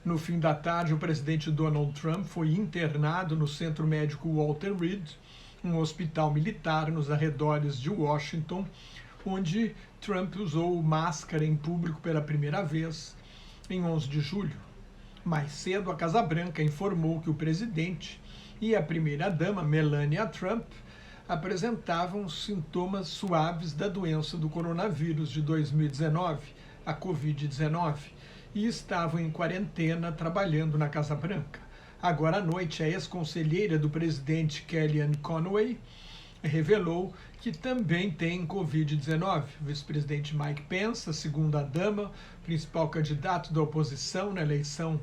No fim da tarde, o presidente Donald Trump foi internado no Centro Médico Walter Reed, um hospital militar nos arredores de Washington, onde Trump usou máscara em público pela primeira vez em 11 de julho. Mais cedo, a Casa Branca informou que o presidente e a primeira-dama, Melania Trump, apresentavam sintomas suaves da doença do coronavírus de 2019, a Covid-19, e estavam em quarentena trabalhando na Casa Branca. Agora à noite, a ex-conselheira do presidente Kellyanne Conway revelou que também tem Covid-19. O vice-presidente Mike Pence, a segunda-dama, principal candidato da oposição na eleição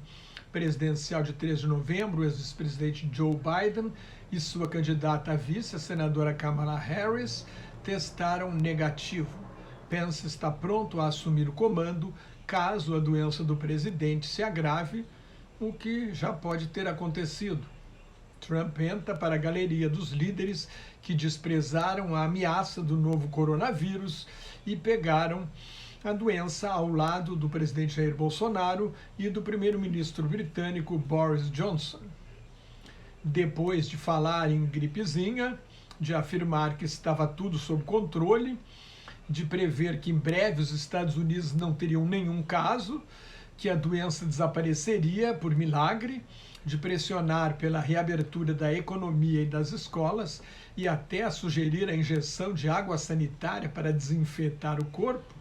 presidencial de 3 de novembro, o ex-vice-presidente Joe Biden e sua candidata a vice, a senadora Kamala Harris, testaram negativo. Pence está pronto a assumir o comando caso a doença do presidente se agrave, o que já pode ter acontecido. Trump entra para a galeria dos líderes que desprezaram a ameaça do novo coronavírus e pegaram a doença ao lado do presidente Jair Bolsonaro e do primeiro-ministro britânico Boris Johnson. Depois de falar em gripezinha, de afirmar que estava tudo sob controle, de prever que em breve os Estados Unidos não teriam nenhum caso, que a doença desapareceria por milagre, de pressionar pela reabertura da economia e das escolas e até a sugerir a injeção de água sanitária para desinfetar o corpo,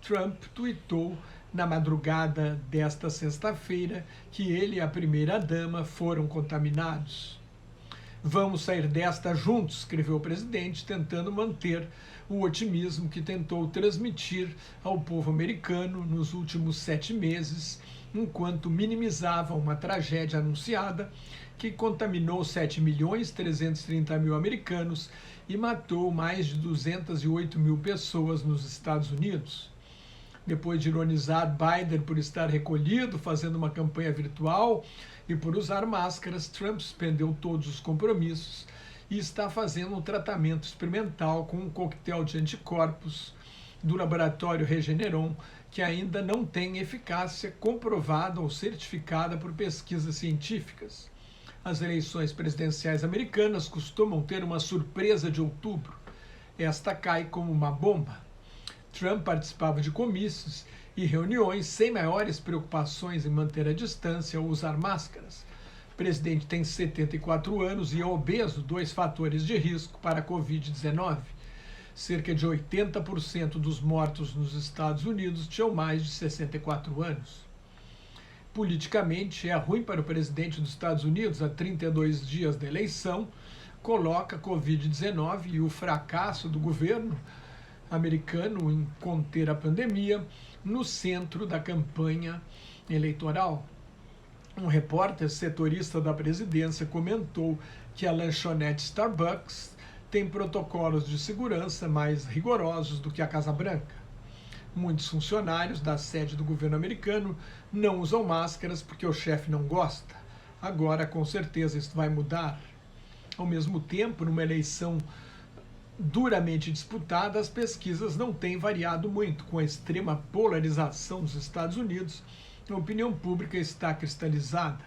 Trump tuitou na madrugada desta sexta-feira que ele e a primeira-dama foram contaminados. Vamos sair desta juntos, escreveu o presidente, tentando manter o otimismo que tentou transmitir ao povo americano nos últimos 7 meses, enquanto minimizava uma tragédia anunciada que contaminou 7.330.000 americanos e matou mais de 208 mil pessoas nos Estados Unidos. Depois de ironizar Biden por estar recolhido, fazendo uma campanha virtual e por usar máscaras, Trump suspendeu todos os compromissos e está fazendo um tratamento experimental com um coquetel de anticorpos do laboratório Regeneron, que ainda não tem eficácia comprovada ou certificada por pesquisas científicas. As eleições presidenciais americanas costumam ter uma surpresa de outubro. Esta cai como uma bomba. Trump participava de comícios e reuniões sem maiores preocupações em manter a distância ou usar máscaras. O presidente tem 74 anos e é obeso, 2 fatores de risco para a Covid-19. Cerca de 80% dos mortos nos Estados Unidos tinham mais de 64 anos. Politicamente, é ruim para o presidente dos Estados Unidos, a 32 dias da eleição, coloca a Covid-19 e o fracasso do governo americano em conter a pandemia no centro da campanha eleitoral. Um repórter setorista da presidência comentou que a lanchonete Starbucks tem protocolos de segurança mais rigorosos do que a Casa Branca. Muitos funcionários da sede do governo americano não usam máscaras porque o chefe não gosta. Agora, com certeza, isso vai mudar. Ao mesmo tempo, numa eleição duramente disputada, as pesquisas não têm variado muito. Com a extrema polarização dos Estados Unidos, a opinião pública está cristalizada.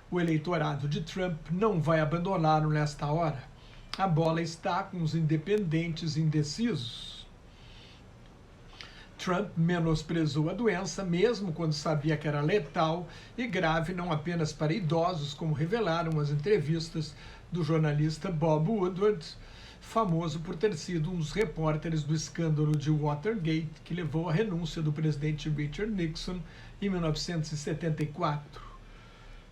O eleitorado de Trump não vai abandoná-lo nesta hora. A bola está com os independentes indecisos. Trump menosprezou a doença, mesmo quando sabia que era letal e grave não apenas para idosos, como revelaram as entrevistas do jornalista Bob Woodward, famoso por ter sido um dos repórteres do escândalo de Watergate, que levou à renúncia do presidente Richard Nixon em 1974.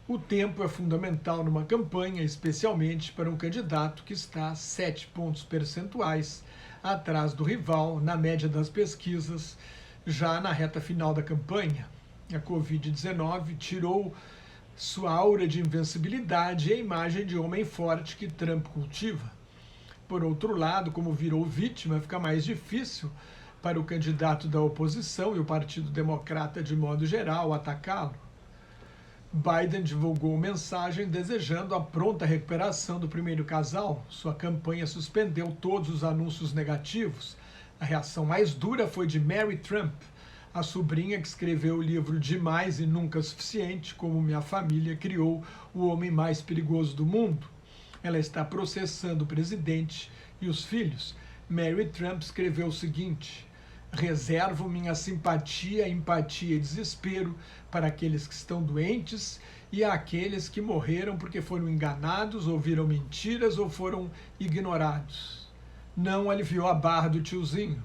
O tempo é fundamental numa campanha, especialmente para um candidato que está 7 pontos percentuais atrás do rival na média das pesquisas, já na reta final da campanha. A Covid-19 tirou sua aura de invencibilidade e a imagem de homem forte que Trump cultiva. Por outro lado, como virou vítima, fica mais difícil para o candidato da oposição e o Partido Democrata de modo geral atacá-lo. Biden divulgou mensagem desejando a pronta recuperação do primeiro casal. Sua campanha suspendeu todos os anúncios negativos. A reação mais dura foi de Mary Trump, A sobrinha que escreveu o livro Demais e Nunca Suficiente, como minha família criou o homem mais perigoso do mundo. Ela está processando o presidente e os filhos. Mary Trump escreveu o seguinte: reservo minha simpatia, empatia e desespero para aqueles que estão doentes e àqueles que morreram porque foram enganados, ouviram mentiras ou foram ignorados. Não aliviou a barra do tiozinho.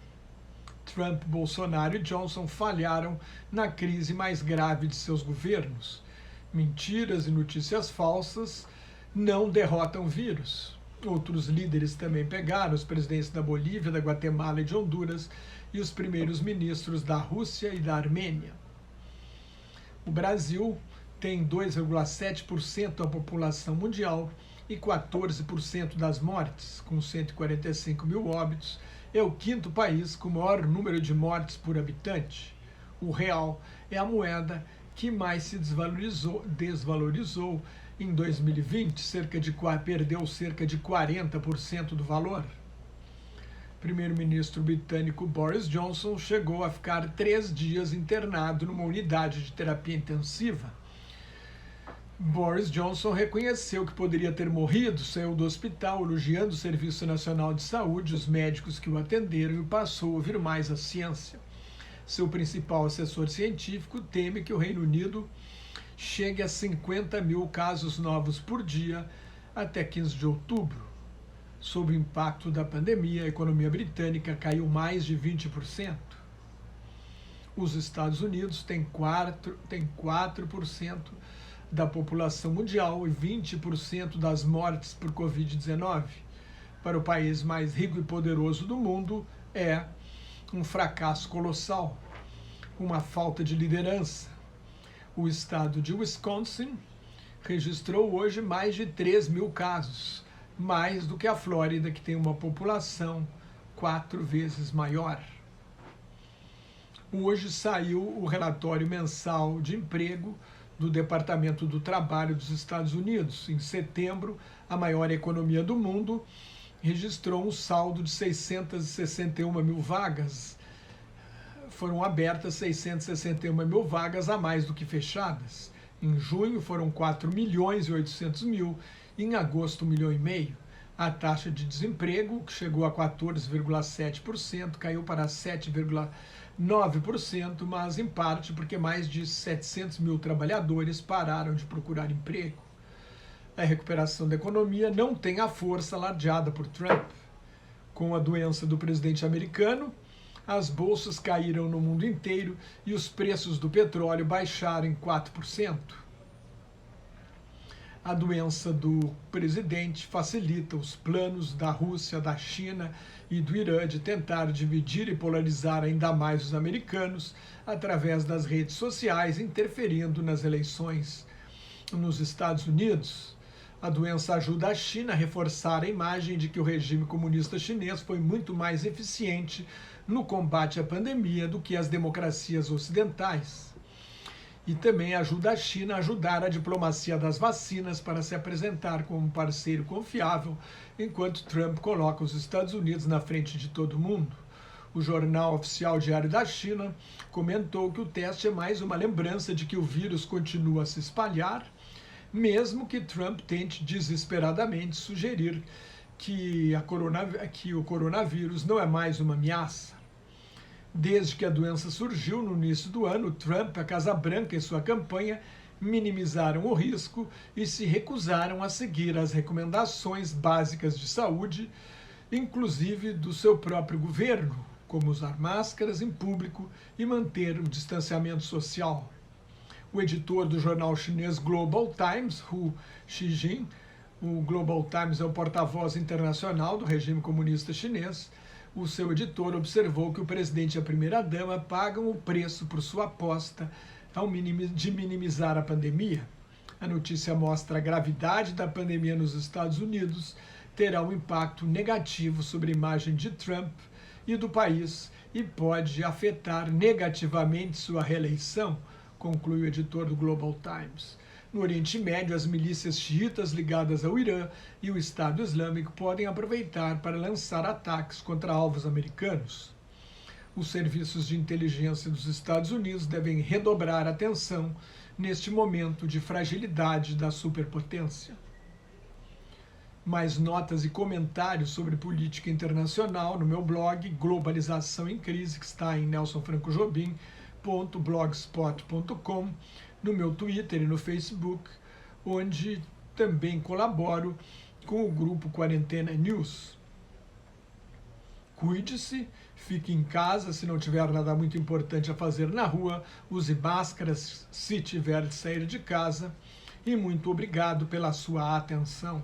Trump, Bolsonaro e Johnson falharam na crise mais grave de seus governos. Mentiras e notícias falsas não derrotam vírus. Outros líderes também pegaram, os presidentes da Bolívia, da Guatemala e de Honduras e os primeiros ministros da Rússia e da Armênia. O Brasil tem 2,7% da população mundial e 14% das mortes, com 145 mil óbitos. É o quinto país com o maior número de mortes por habitante. O real é a moeda que mais se desvalorizou em 2020, perdeu cerca de 40% do valor. O primeiro-ministro britânico Boris Johnson chegou a ficar 3 dias internado numa unidade de terapia intensiva. Boris Johnson reconheceu que poderia ter morrido, saiu do hospital elogiando o Serviço Nacional de Saúde, os médicos que o atenderam e passou a ouvir mais a ciência. Seu principal assessor científico teme que o Reino Unido chegue a 50 mil casos novos por dia até 15 de outubro. Sob o impacto da pandemia, a economia britânica caiu mais de 20%. Os Estados Unidos têm 4% da população mundial e 20% das mortes por Covid-19. Para o país mais rico e poderoso do mundo, é um fracasso colossal, uma falta de liderança. O estado de Wisconsin registrou hoje mais de 3 mil casos, mais do que a Flórida, que tem uma população 4 vezes maior. Hoje saiu o relatório mensal de emprego do Departamento do Trabalho dos Estados Unidos. Em setembro, a maior economia do mundo registrou um saldo de 661 mil vagas. Foram abertas 661 mil vagas a mais do que fechadas. Em junho foram 4 milhões e 800 mil, e em agosto 1,5 milhão. A taxa de desemprego, que chegou a 14,7%, caiu para 7,9%, mas em parte porque mais de 700 mil trabalhadores pararam de procurar emprego. A recuperação da economia não tem a força alardeada por Trump. Com a doença do presidente americano, as bolsas caíram no mundo inteiro e os preços do petróleo baixaram em 4%. A doença do presidente facilita os planos da Rússia, da China e do Irã de tentar dividir e polarizar ainda mais os americanos através das redes sociais, interferindo nas eleições nos Estados Unidos. A doença ajuda a China a reforçar a imagem de que o regime comunista chinês foi muito mais eficiente no combate à pandemia do que as democracias ocidentais. E também ajuda a China a ajudar a diplomacia das vacinas para se apresentar como um parceiro confiável, enquanto Trump coloca os Estados Unidos na frente de todo mundo. O Jornal Oficial Diário da China comentou que o teste é mais uma lembrança de que o vírus continua a se espalhar, mesmo que Trump tente desesperadamente sugerir que o coronavírus não é mais uma ameaça. Desde que a doença surgiu no início do ano, Trump, a Casa Branca e sua campanha minimizaram o risco e se recusaram a seguir as recomendações básicas de saúde, inclusive do seu próprio governo, como usar máscaras em público e manter o distanciamento social. O editor do jornal chinês Global Times, Hu Xijin, o Global Times é o porta-voz internacional do regime comunista chinês, o seu editor observou que o presidente e a primeira-dama pagam o preço por sua aposta de minimizar a pandemia. A notícia mostra a gravidade da pandemia nos Estados Unidos, terá um impacto negativo sobre a imagem de Trump e do país e pode afetar negativamente sua reeleição, conclui o editor do Global Times. No Oriente Médio, as milícias xiitas ligadas ao Irã e o Estado Islâmico podem aproveitar para lançar ataques contra alvos americanos. Os serviços de inteligência dos Estados Unidos devem redobrar atenção neste momento de fragilidade da superpotência. Mais notas e comentários sobre política internacional no meu blog Globalização em Crise, que está em nelsonfrancojobim.blogspot.com, no meu Twitter e no Facebook, onde também colaboro com o grupo Quarentena News. Cuide-se, fique em casa se não tiver nada muito importante a fazer na rua, use máscaras se tiver de sair de casa e muito obrigado pela sua atenção.